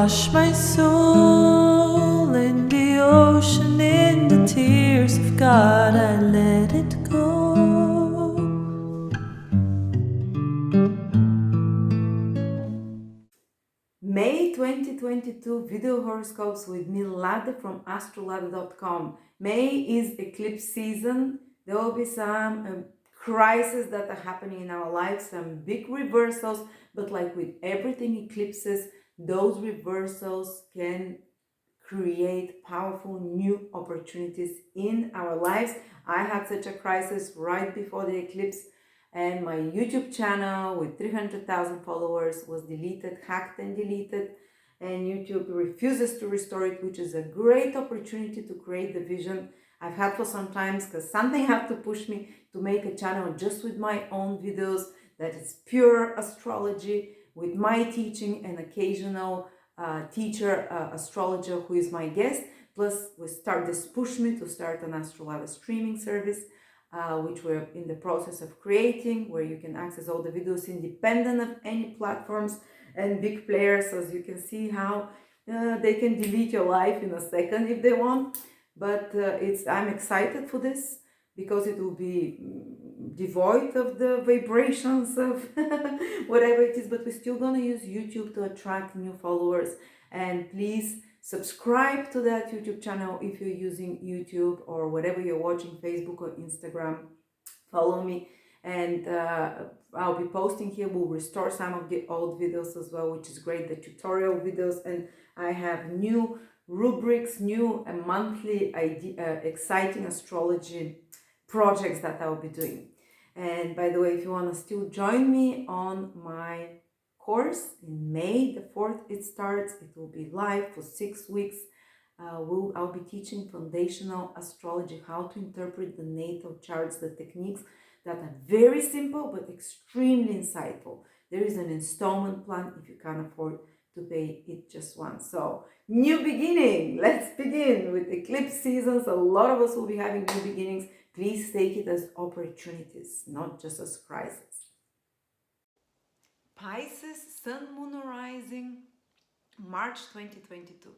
wash my soul in the ocean, in the tears of God, I let it go. May 2022 video horoscopes with me, Lada from Astrolada.com. May is eclipse season. There will be some crises that are happening in our lives, some big reversals, but like with everything eclipses, those reversals can create powerful new opportunities in our lives. I had such a crisis right before the eclipse, and my YouTube channel with 300,000 followers was deleted, hacked and deleted, and YouTube refuses to restore it, which is a great opportunity to create the vision I've had for some times, because something had to push me to make a channel just with my own videos that is pure astrology with my teaching and occasional teacher, astrologer who is my guest. Plus, this pushed me to start an Astrolada streaming service, which we're in the process of creating, where you can access all the videos independent of any platforms and big players, as you can see how they can delete your life in a second if they want. But I'm excited for this because it will be devoid of the vibrations of whatever it is, but we're still gonna use YouTube to attract new followers. And please subscribe to that YouTube channel if you're using YouTube or whatever you're watching, Facebook or Instagram. Follow me, and I'll be posting here. We'll restore some of the old videos as well, which is great, the tutorial videos, and I have new rubrics, new monthly exciting astrology projects that I'll be doing. And by the way, if you want to still join me on my course in May the 4th, it starts. It will be live for 6 weeks. I'll be teaching foundational astrology, how to interpret the natal charts, the techniques that are very simple but extremely insightful. There is an installment plan if you can't afford to pay it just once. So, new beginning. Let's begin with eclipse seasons. A lot of us will be having new beginnings. Please take it as opportunities, not just as crises. Pisces, Sun, Moon, Rising, March 2022.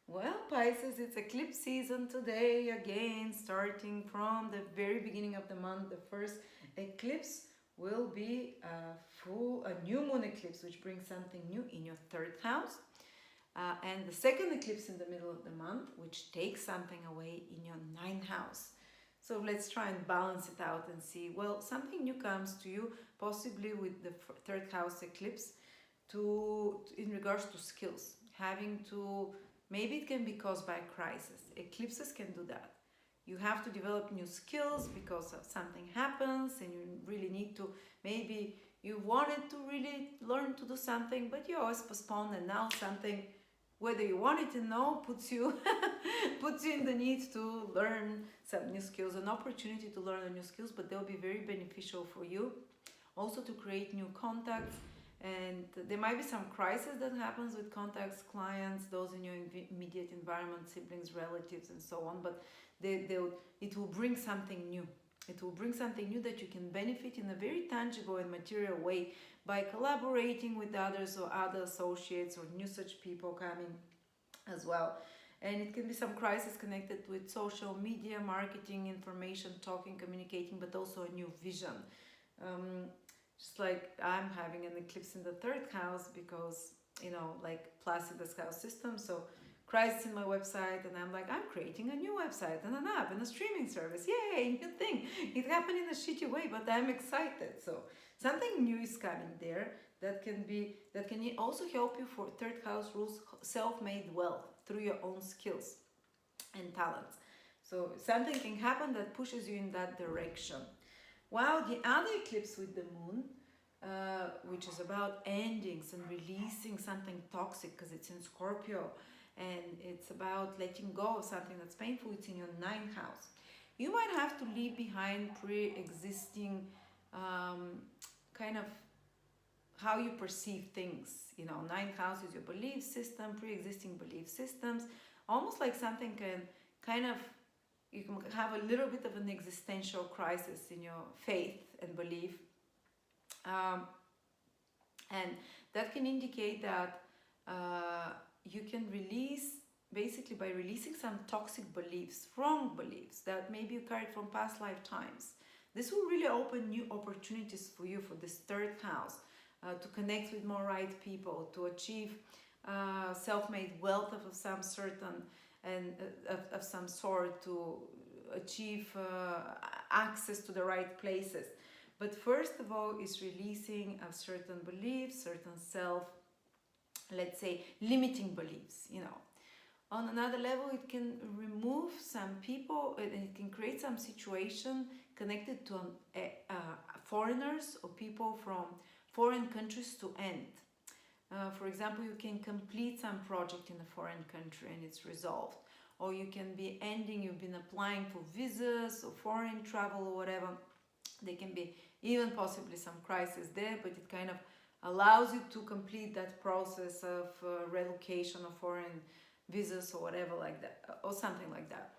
Well, Pisces, it's eclipse season today again, starting from the very beginning of the month. The first eclipse will be a new moon eclipse, which brings something new in your third house. And the second eclipse in the middle of the month, which takes something away in your ninth house. So let's try and balance it out and see, well, something new comes to you, possibly with the third house eclipse, in regards to skills, having to, maybe it can be caused by a crisis. Eclipses can do that. You have to develop new skills because of something happens and you really need to, maybe you wanted to really learn to do something, but you always postpone, and now something, whether you want it or no, puts you in the need to learn some new skills, an opportunity to learn new skills, but they'll be very beneficial for you. Also to create new contacts, and there might be some crisis that happens with contacts, clients, those in your immediate environment, siblings, relatives, and so on, but it will bring something new. It will bring something new that you can benefit in a very tangible and material way by collaborating with others or other associates or new such people coming as well. And it can be some crisis connected with social media, marketing, information, talking, communicating, but also a new vision. Just like I'm having an eclipse in the third house because, like Placidus house system. So crisis in my website, and I'm like, I'm creating a new website and an app and a streaming service. Yay, new thing. It happened in a shitty way, but I'm excited. So something new is coming there that can also help you. For third house rules self-made wealth through your own skills and talents. So something can happen that pushes you in that direction. While the other eclipse with the moon, which is about endings and releasing something toxic because it's in Scorpio, and it's about letting go of something that's painful, it's in your ninth house. You might have to leave behind pre-existing kind of how you perceive things. Ninth house is your belief system, pre-existing belief systems, almost like something you can have a little bit of an existential crisis in your faith and belief. And that can indicate that you can release, basically by releasing some toxic beliefs, wrong beliefs that maybe you carried from past lifetimes. This will really open new opportunities for you for this third house, to connect with more right people, to achieve self-made wealth of some certain and of some sort, to achieve access to the right places. But first of all, is releasing of certain beliefs, certain self, let's say, limiting beliefs. On another level, it can remove some people, and it can create some situation connected to foreigners or people from foreign countries to end. For example, you can complete some project in a foreign country and it's resolved. Or you can be ending, you've been applying for visas or foreign travel or whatever. There can be even possibly some crisis there, but it kind of allows you to complete that process of relocation of foreign visas or whatever like that, or something like that.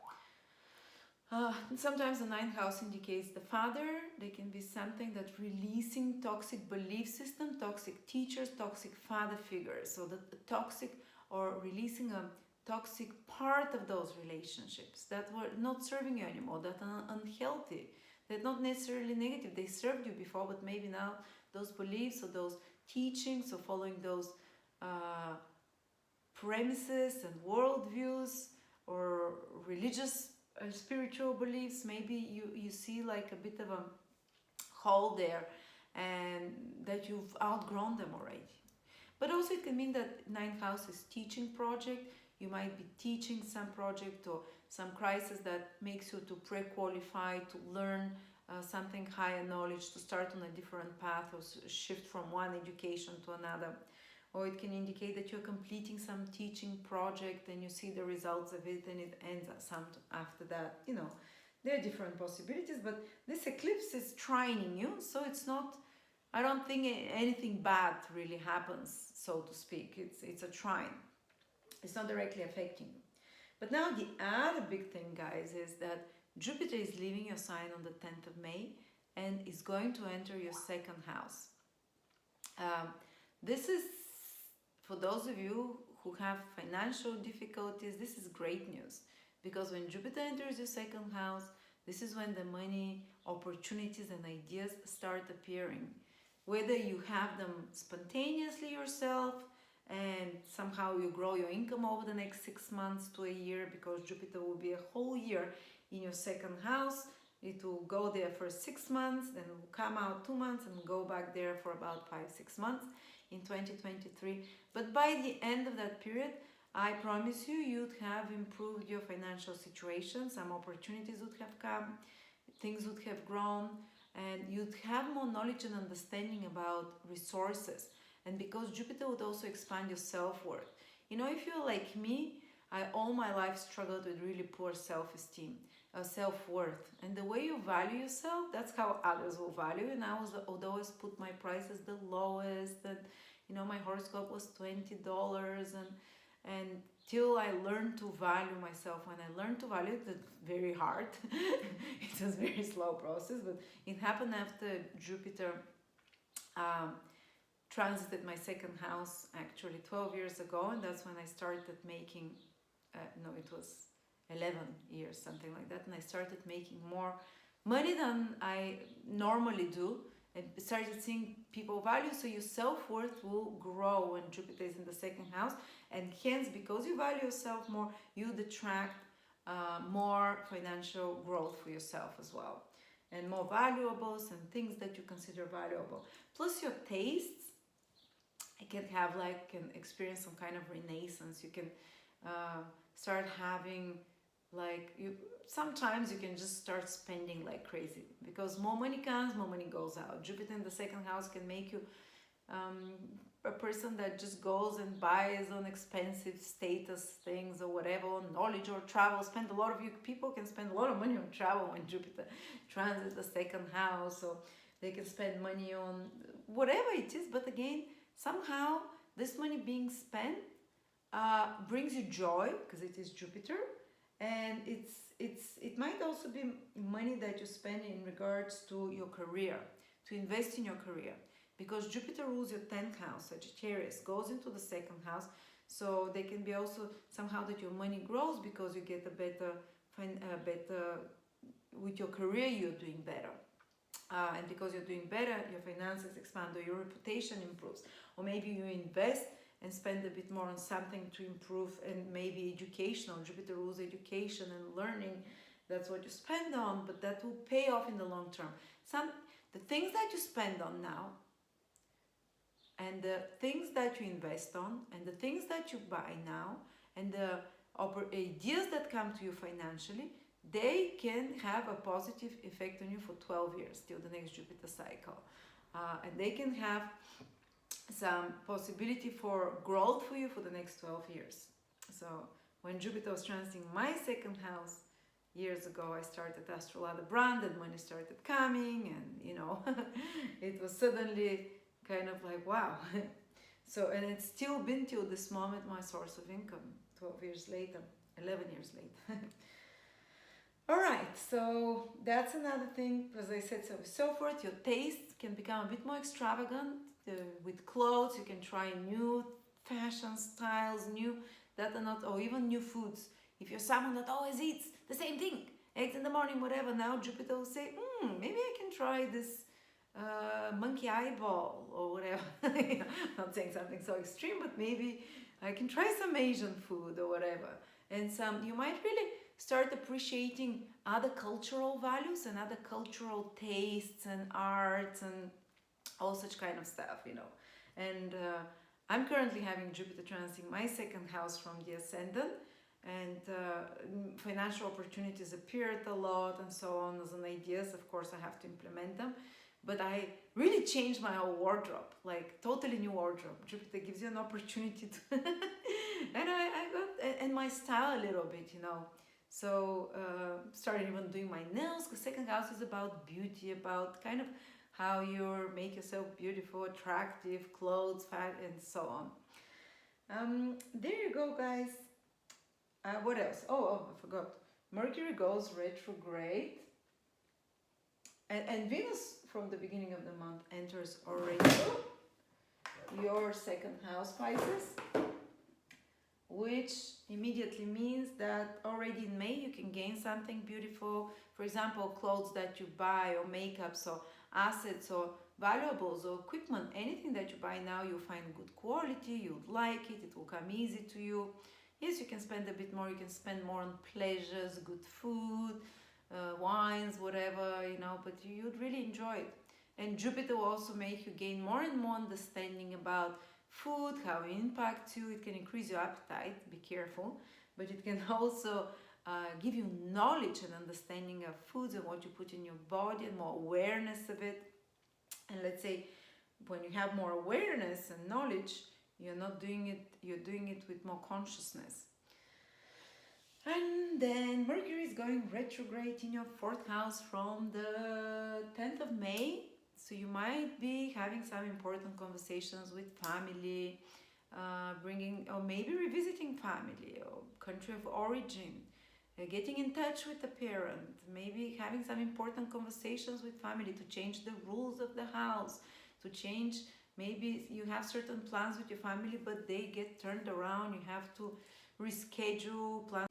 Sometimes the ninth house indicates the father. There can be something that releasing toxic belief system, toxic teachers, toxic father figures. So the toxic, or releasing a toxic part of those relationships that were not serving you anymore, that are unhealthy, that not necessarily negative. They served you before, but maybe now those beliefs or those teachings or following those premises and worldviews or religious spiritual beliefs, maybe you see like a bit of a hole there and that you've outgrown them already. But also it can mean that ninth house is teaching project. You might be teaching some project or some crisis that makes you to pre-qualify, to learn something higher knowledge, to start on a different path or shift from one education to another. Or it can indicate that you're completing some teaching project and you see the results of it and it ends some after that. There are different possibilities, but this eclipse is trining you, so it's not, I don't think anything bad really happens, so to speak. It's a trine. It's not directly affecting you. But now the other big thing, guys, is that Jupiter is leaving your sign on the 10th of May and is going to enter your second house. This is, for those of you who have financial difficulties, this is great news. Because when Jupiter enters your second house, this is when the money, opportunities and ideas start appearing. Whether you have them spontaneously yourself and somehow you grow your income over the next 6 months to a year, because Jupiter will be a whole year in your second house. It will go there for 6 months, then it will come out 2 months and go back there for about 5-6 months in 2023. But by the end of that period, I promise you, you'd have improved your financial situation. Some opportunities would have come, things would have grown, and you'd have more knowledge and understanding about resources. And because Jupiter would also expand your self-worth. If you're like me, I all my life struggled with really poor self-esteem, self-worth. And the way you value yourself, that's how others will value you. And I would always put my prices the lowest. And, my horoscope was $20. And till I learned to value myself. When I learned to value it, it's very hard. It was a very slow process. But it happened after Jupiter transited my second house, actually 12 years ago. And that's when I started making, it was 11 years, something like that. And I started making more money than I normally do. And started seeing people value. So your self-worth will grow when Jupiter is in the second house. And hence, because you value yourself more, you'd attract more financial growth for yourself as well. And more valuables and things that you consider valuable. Plus your tastes, you can have can experience some kind of renaissance. You can start having sometimes you can just start spending like crazy, because more money comes, more money goes out. Jupiter in the second house can make you a person that just goes and buys on expensive status things or whatever, knowledge or travel. People can spend a lot of money on travel when Jupiter transits the second house, or they can spend money on whatever it is. But again, somehow this money being spent brings you joy, because it is Jupiter. And it might also be money that you spend in regards to your career, to invest in your career. because Jupiter rules your 10th house, Sagittarius, goes into the 2nd house. So they can be also somehow that your money grows because you get a better, with your career you're doing better. And because you're doing better, your finances expand or your reputation improves. Or maybe you invest and spend a bit more on something to improve, and maybe educational. Jupiter rules education and learning. That's what you spend on, but that will pay off in the long term. The things that you spend on now, and the things that you invest on, and the things that you buy now, and the ideas that come to you financially, they can have a positive effect on you for 12 years till the next Jupiter cycle. And they can have some possibility for growth for you for the next 12 years. So when Jupiter was transiting my 2nd house years ago, I started Astrolada brand and money started coming, and it was suddenly kind of like, wow. So, and it's still been till this moment my source of income, 12 years later, 11 years later. All right, so that's another thing. As I said, so with SelfWorth, your taste can become a bit more extravagant. With clothes, you can try new fashion styles, new that are not, or even new foods. If you're someone that always eats the same thing, eggs in the morning, whatever, now Jupiter will say, maybe I can try this monkey eyeball or whatever. Not saying something so extreme, but maybe I can try some Asian food or whatever. And you might really start appreciating other cultural values and other cultural tastes and arts and all such kind of stuff, And I'm currently having Jupiter transiting my 2nd house from the ascendant, and financial opportunities appeared a lot and so on as an ideas. Of course, I have to implement them. But I really changed my whole wardrobe, like totally new wardrobe. Jupiter gives you an opportunity to, and my style a little bit, So started even doing my nails, because 2nd house is about beauty, about kind of how you make yourself beautiful, attractive, clothes, fat, and so on. There you go, guys. What else? Oh, I forgot. Mercury goes retrograde. And Venus, from the beginning of the month, enters already your 2nd house, Pisces, which immediately means that already in May you can gain something beautiful. For example, clothes that you buy, or makeup, so assets or valuables or equipment, anything that you buy now, you'll find good quality, you'll like it, it will come easy to you. Yes, you can spend a bit more, you can spend more on pleasures, good food, wines, whatever, but you'd really enjoy it. And Jupiter will also make you gain more and more understanding about food, how it impacts you. It can increase your appetite, be careful, but it can also give you knowledge and understanding of foods and what you put in your body, and more awareness of it. And let's say when you have more awareness and knowledge, you're doing it with more consciousness. And then Mercury is going retrograde in your 4th house from the 10th of May. So you might be having some important conversations with family, or maybe revisiting family or country of origin, getting in touch with a parent, maybe having some important conversations with family to change the rules of the house, to change, maybe you have certain plans with your family, but they get turned around, you have to reschedule plans.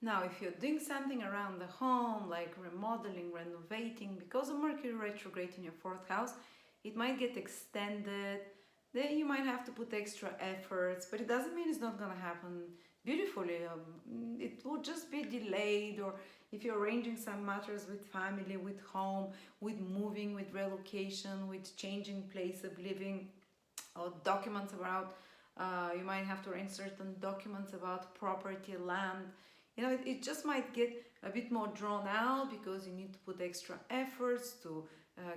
Now, if you're doing something around the home, like remodeling, renovating, because of Mercury retrograde in your 4th house, it might get extended. Then you might have to put extra efforts, but it doesn't mean it's not going to happen beautifully. It will just be delayed, or if you're arranging some matters with family, with home, with moving, with relocation, with changing place of living, or documents about, you might have to arrange certain documents about property, land. It just might get a bit more drawn out because you need to put extra efforts to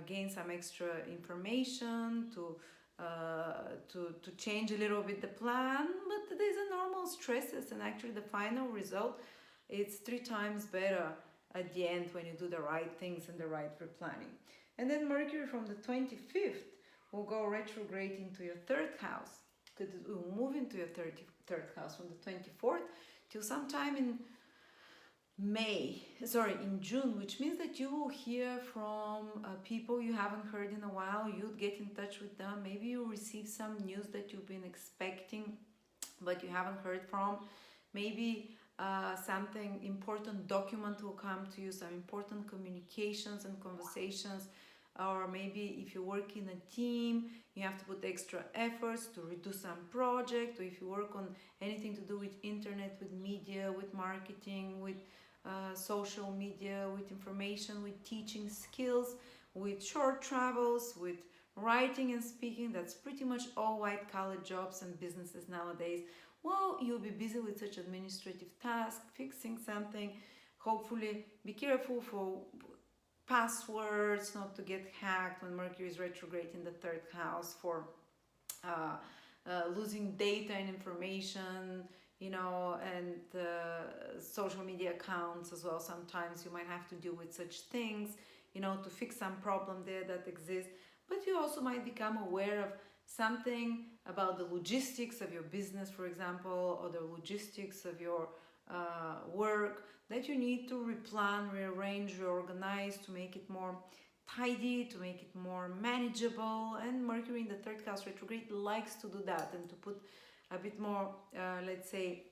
gain some extra information, to change a little bit the plan. But these are normal stresses, and actually the final result, it's 3 times better at the end when you do the right things and the right replanning. And then Mercury from the 25th will go retrograde into your 3rd house, because it will move into your 3rd house from the 24th till sometime in in June, which means that you will hear from people you haven't heard in a while. You'd get in touch with them. Maybe you receive some news that you've been expecting but you haven't heard from. Maybe something important document will come to you, some important communications and conversations. Or maybe if you work in a team, you have to put extra efforts to redo some project, or if you work on anything to do with internet, with media, with marketing, with social media, with information, with teaching skills, with short travels, with writing and speaking. That's pretty much all white collar jobs and businesses nowadays. Well, you'll be busy with such administrative tasks, fixing something. Hopefully, be careful for passwords, not to get hacked when Mercury is retrograde in the third house, for losing data and information, and social media accounts as well. Sometimes you might have to deal with such things, to fix some problem there that exists. But you also might become aware of something about the logistics of your business, for example, or the logistics of your work, that you need to replan, rearrange, reorganize to make it more tidy, to make it more manageable. And Mercury in the third house retrograde likes to do that, and to put a bit more, let's say,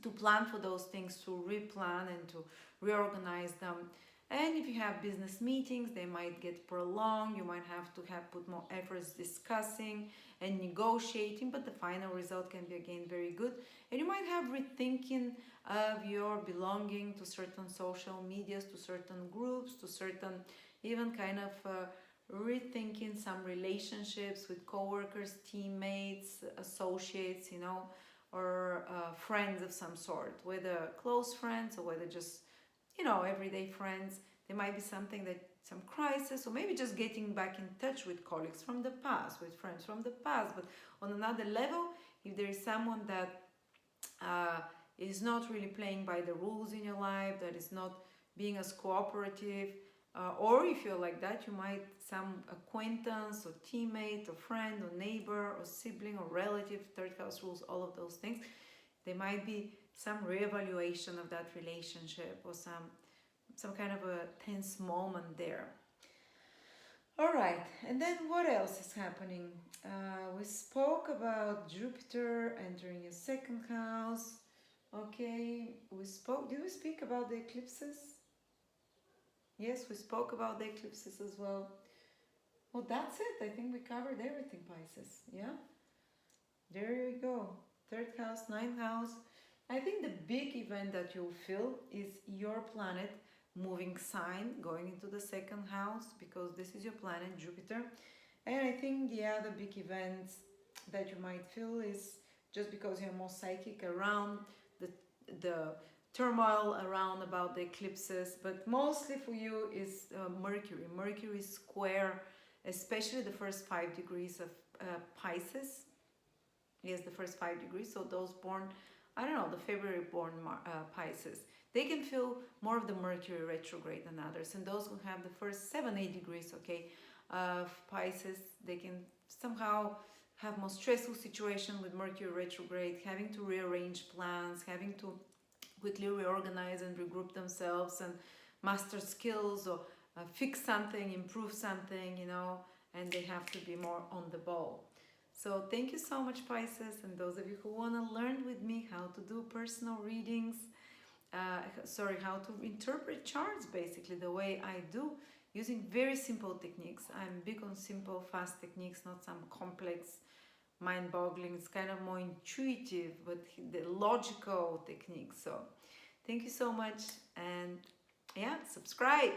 to plan for those things, to replan and to reorganize them. And if you have business meetings, they might get prolonged. You might have to put more efforts discussing and negotiating, but the final result can be again very good. And you might have rethinking of your belonging to certain social medias, to certain groups, to certain even kind of rethinking some relationships with co-workers, teammates, associates, or friends of some sort, whether close friends or whether just everyday friends. There might be something some crisis, or maybe just getting back in touch with colleagues from the past, with friends from the past. But on another level, if there is someone that is not really playing by the rules in your life, that is not being as cooperative, or if you're like that, you might, some acquaintance or teammate or friend or neighbor or sibling or relative, third house rules, all of those things, there might be some reevaluation of that relationship, or some kind of a tense moment there. All right, and then what else is happening? We spoke about Jupiter entering your second house. Okay, did we speak about the eclipses? Yes, we spoke about the eclipses as well. Well, that's it. I think we covered everything, Pisces. Yeah? There you go. Third house, ninth house. I think the big event that you'll feel is your planet moving sign, going into the second house, because this is your planet, Jupiter. And I think the other big events that you might feel is just because you're more psychic around the turmoil around about the eclipses, but mostly for you is Mercury. Mercury square, especially the first 5 degrees of Pisces. Yes, the first 5 degrees. So those born, the February born Pisces, they can feel more of the Mercury retrograde than others. And those who have the first 7-8 degrees, of Pisces, they can somehow have more stressful situation with Mercury retrograde, having to rearrange plans, having to quickly reorganize and regroup themselves and master skills, or fix something, improve something, and they have to be more on the ball. So thank you so much, Pisces, and those of you who want to learn with me how to do personal readings, how to interpret charts basically the way I do, using very simple techniques. I'm big on simple, fast techniques, not some complex, mind-boggling. It's kind of more intuitive, but the logical techniques. So thank you so much, and yeah, subscribe.